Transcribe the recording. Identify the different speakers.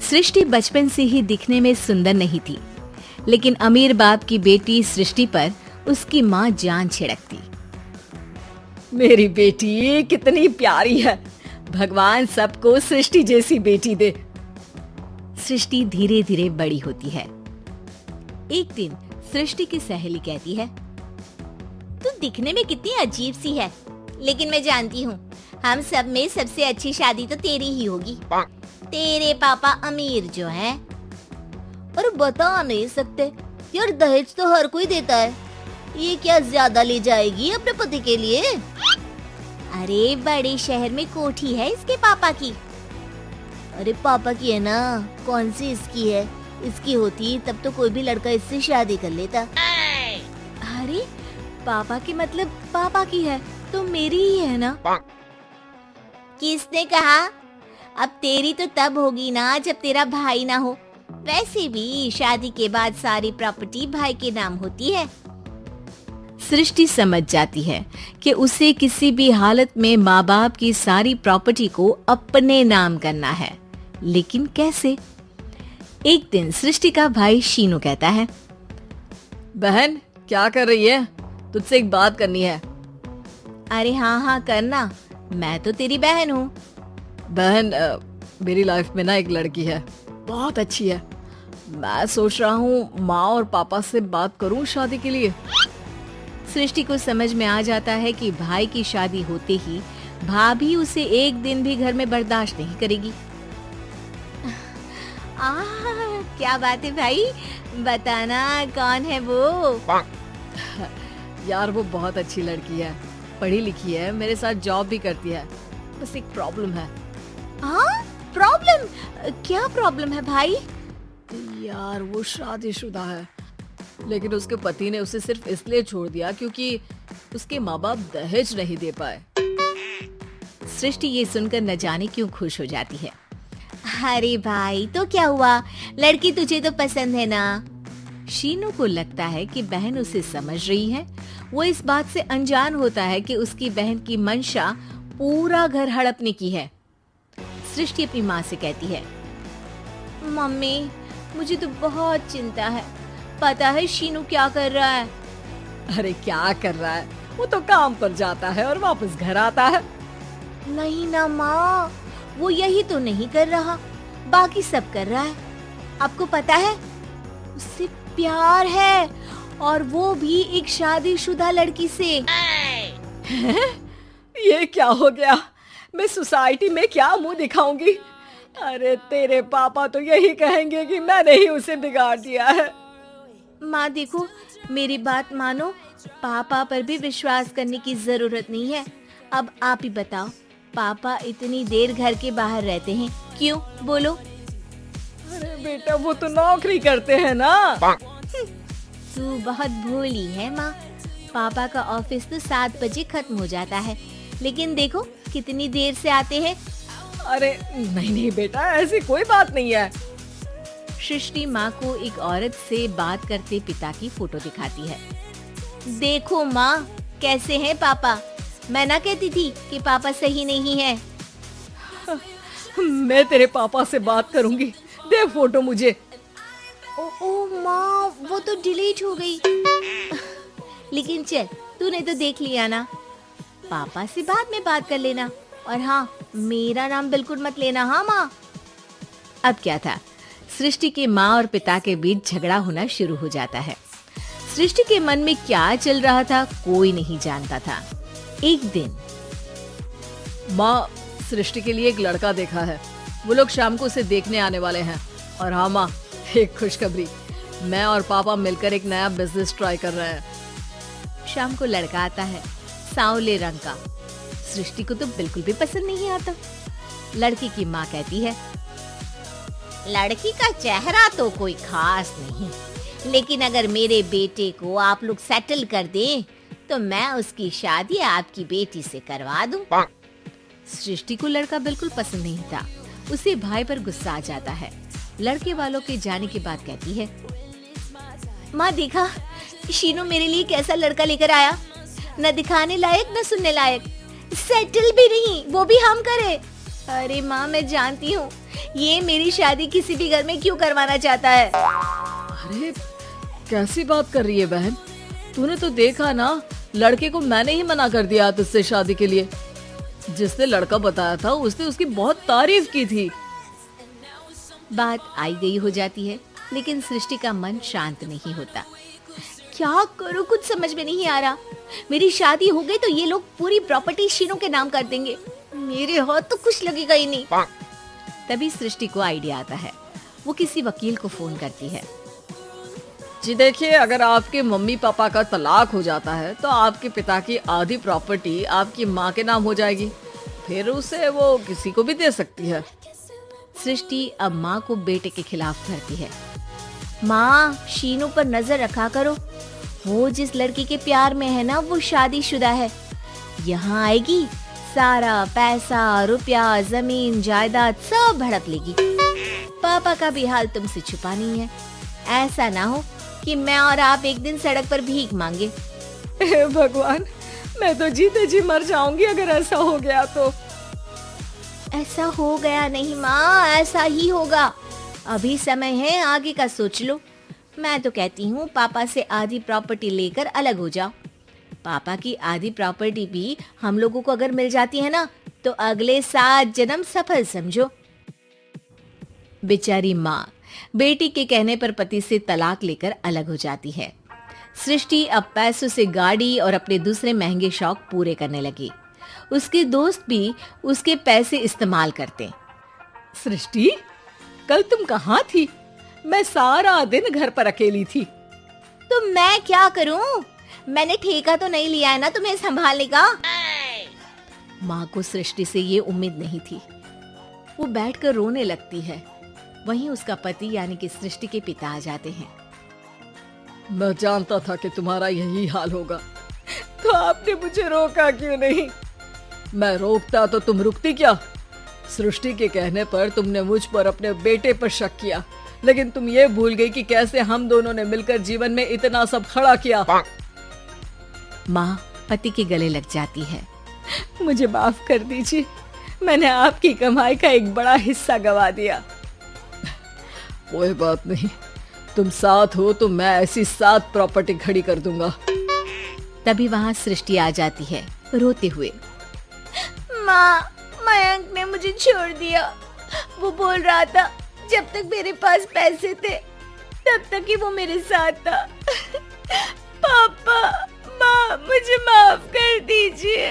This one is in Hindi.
Speaker 1: सृष्टि बचपन से ही दिखने में सुंदर नहीं थी, लेकिन अमीर बाप की बेटी सृष्टि पर उसकी माँ जान छिड़कती।
Speaker 2: मेरी बेटी कितनी प्यारी है, भगवान सबको सृष्टि जैसी बेटी दे।
Speaker 1: सृष्टि धीरे धीरे बड़ी होती है। एक दिन सृष्टि की सहेली कहती है,
Speaker 3: तू दिखने में कितनी अजीब सी है, लेकिन मैं जानती हूँ हम सब में सबसे अच्छी शादी तो तेरी ही होगी। तेरे पापा अमीर जो हैं। और बता नहीं सकते यार, दहेज तो हर कोई देता है, ये क्या ज्यादा ले जाएगी अपने पति के लिए? अरे बड़े शहर में कोठी है इसके पापा की। अरे पापा की है ना, कौन सी इसकी है? इसकी होती तब तो कोई भी लड़का इससे शादी कर लेता।
Speaker 1: अरे पापा की मतलब पापा की है तो मेरी ही है ना?
Speaker 3: किसने कहा? अब तेरी तो तब होगी ना जब तेरा भाई ना हो। वैसे भी शादी के बाद सारी प्रॉपर्टी भाई के नाम होती है।
Speaker 1: सृष्टि समझ जाती है कि उसे किसी भी हालत में माँ बाप की सारी प्रॉपर्टी को अपने नाम करना है, लेकिन कैसे? एक दिन सृष्टि का भाई शीनू कहता है,
Speaker 2: बहन क्या कर रही है? तुझसे एक बात करनी है।
Speaker 1: अरे हाँ करना, मैं तो तेरी बहन हूँ।
Speaker 2: बहन मेरी लाइफ में ना एक लड़की है, बहुत अच्छी है। मैं सोच रहा हूँ माँ और पापा से बात करूँ शादी के लिए।
Speaker 1: सृष्टि को समझ में आ जाता है कि भाई की शादी होते ही भाभी उसे एक दिन भी घर में बर्दाश्त नहीं करेगी।
Speaker 3: क्या बात है भाई, बताना कौन है वो?
Speaker 2: यार वो बहुत अच्छी लड़की है, पढ़ी लिखी है, मेरे साथ जॉब भी करती है। बस एक प्रॉब्लम है।
Speaker 3: हाँ प्रॉब्लम? क्या प्रॉब्लम है भाई?
Speaker 2: यार वो शादीशुदा है, लेकिन उसके पति ने उसे सिर्फ इसलिए छोड़ दिया क्योंकि उसके माँ बाप दहेज नहीं दे पाए।
Speaker 1: सृष्टि ये सुनकर न जाने क्यों खुश हो जाती है।
Speaker 3: अरे भाई तो क्या हुआ, लड़की तुझे तो पसंद है ना?
Speaker 1: शीनू को लगता है कि बहन उसे समझ रही है। वो इस बात से अनजान होता है कि उसकी बहन की मंशा पूरा घर हड़पने की है। सृष्टि अपनी माँ से कहती है,
Speaker 3: मम्मी मुझे तो बहुत चिंता है। पता है शीनू क्या कर रहा है?
Speaker 2: अरे क्या कर रहा है? वो तो काम पर जाता है और वापस घर आता है।
Speaker 3: नहीं ना माँ, वो यही तो नहीं कर रहा, बाकी सब कर रहा है। आपको पता है उससे प्यार है, और वो भी एक शादीशुदा लड़की से।
Speaker 2: ये क्या हो गया? मैं सोसाइटी में क्या मुंह दिखाऊंगी? अरे तेरे पापा तो यही कहेंगे कि मैंने ही उसे बिगाड़ दिया है।
Speaker 3: माँ देखो, मेरी बात मानो, पापा पर भी विश्वास करने की जरूरत नहीं है। अब आप ही बताओ, पापा इतनी देर घर के बाहर रहते हैं क्यों? बोलो।
Speaker 2: अरे बेटा वो तो नौकरी करते हैं ना।
Speaker 3: तू बहुत भोली है माँ। पापा का ऑफिस तो 7 बजे खत्म हो जाता है, लेकिन देखो कितनी देर से आते हैं।
Speaker 2: अरे नहीं बेटा, ऐसी कोई बात नहीं है।
Speaker 1: सृष्टि माँ को एक औरत से बात करते पिता की फोटो दिखाती है।
Speaker 3: देखो माँ कैसे हैं पापा। मैं ना कहती थी कि पापा सही नहीं है।
Speaker 2: मैं तेरे पापा से बात करूंगी, दे फोटो मुझे।
Speaker 3: ओ माँ, वो तो डिलीट हो गई। लेकिन चल, तूने तो देख लिया ना। पापा से बाद में बात कर लेना, और हाँ मेरा नाम बिल्कुल मत लेना। हाँ माँ।
Speaker 1: अब क्या था, सृष्टि के माँ और पिता के बीच झगड़ा होना शुरू हो जाता है। सृष्टि के मन में क्या चल रहा था कोई नहीं जानता था। एक दिन,
Speaker 2: माँ सृष्टि के लिए एक लड़का देखा है, वो लोग शाम को उसे देखने आने वाले हैं। और हाँ माँ, एक खुशखबरी, मैं और पापा मिलकर एक नया बिजनेस ट्राई कर रहे हैं।
Speaker 1: शाम को लड़का आता है, सांवले रंग का। सृष्टि को तो बिल्कुल भी पसंद नहीं आता। लड़की की माँ कहती है,
Speaker 3: लड़की का चेहरा तो कोई खास नहीं, लेकिन अगर मेरे बेटे को आप लोग सेटल कर दें तो मैं उसकी शादी आपकी बेटी से करवा दूं।
Speaker 1: सृष्टि को लड़का बिल्कुल पसंद नहीं था। उसे भाई पर गुस्सा आ जाता है। लड़के वालों के जाने के बाद कहती है,
Speaker 3: माँ देखा शीनू मेरे लिए कैसा लड़का लेकर आया, न दिखाने लायक न सुनने लायक, सेटल भी नहीं, वो भी हम करे। अरे माँ मैं जानती हूँ ये मेरी शादी किसी भी घर में क्यों करवाना चाहता है?
Speaker 2: अरे कैसी बात कर रही है बहन, तूने तो देखा ना, लड़के को मैंने ही मना कर दिया तुझसे शादी के लिए। जिसने लड़का बताया था उसने उसकी बहुत तारीफ की थी।
Speaker 1: बात आई गई हो जाती है, लेकिन सृष्टि का मन शांत नहीं होता। क्या करूं, कुछ समझ में नहीं आ रहा। मेरी शादी हो गई तो ये लोग पूरी प्रॉपर्टी शीनू के नाम कर देंगे, मेरे हाथ तो कुछ लगेगा ही नहीं। तभी सृष्टि को आइडिया आता है। वो किसी वकील को फोन करती है।
Speaker 2: जी देखिए, अगर आपके मम्मी पापा का तलाक हो जाता है तो आपके पिता की आधी प्रॉपर्टी आपकी माँ के नाम हो जाएगी, फिर उसे वो किसी को भी दे सकती है।
Speaker 1: सृष्टि अब माँ को बेटे के खिलाफ धरती है। माँ, शीनू पर नजर रखा करो, वो जिस लड़की के प्यार में है ना वो शादीशुदा है। यहाँ आएगी, सारा पैसा, रुपया, जमीन, जायदाद सब हड़प लेगी। पापा का भी हाल तुमसे छुपा नहीं है। ऐसा ना हो कि मैं और आप एक दिन सड़क पर भीख मांगे।
Speaker 2: हे भगवान, मैं तो जीते जी मर जाऊंगी अगर ऐसा हो गया तो।
Speaker 1: ऐसा हो गया नहीं माँ, ऐसा ही होगा। अभी समय है, आगे का सोच लो। मैं तो कहती हूँ पापा से आधी प्रॉपर्टी लेकर अलग हो जाओ। पापा की आधी प्रॉपर्टी भी हम लोगों को अगर मिल जाती है ना तो अगले 7 जन्म सफल समझो। बेचारी माँ बेटी के कहने पर पति से तलाक लेकर अलग हो जाती है। सृष्टि अब पैसों से गाड़ी और अपने दूसरे महंगे शौक पूरे करने लगी। उसके दोस्त भी उसके पैसे इस्तेमाल करते।
Speaker 2: सृष्टि, कल तुम कहाँ थी? मैं सारा दिन घर पर अकेली थी।
Speaker 3: तो मैं क्या करूं? मैंने ठेका तो नहीं लिया है ना तुम्हें संभालने का।
Speaker 1: माँ को सृष्टि से ये उम्मीद नहीं थी। वो बैठकर रोने लगती है। वहीं उसका पति यानी कि सृष्टि के पिता आ जाते हैं।
Speaker 2: मैं जानता था कि तुम्हारा यही हाल होगा, तो आपने मुझे रोका क्यों नहीं? मैं रोकता तो तुम रुकती क्या? सृष्टि के कहने पर तुमने मुझ पर अपने बेटे पर शक किया, लेकिन तुम ये भूल गई कि कैसे हम दोनों ने मिलकर जीवन में इतना सब खड़ा किया।
Speaker 1: माँ पति के गले लग जाती है।
Speaker 2: मुझे माफ कर दीजिए, मैंने आपकी कमाई का एक बड़ा हिस्सा गवा दिया। कोई बात नहीं, तुम साथ हो तो मैं ऐसी 7 प्रॉपर्टी खड़ी कर दूंगा।
Speaker 1: तभी वहाँ सृष्टि आ जाती है रोते हुए।
Speaker 3: माँ, मयंक ने मुझे छोड़ दिया। वो बोल रहा था जब तक मेरे पास पैसे थे तब तक ही वो मेरे साथ था। पापा, माँ, मुझे माफ कर दीजिए।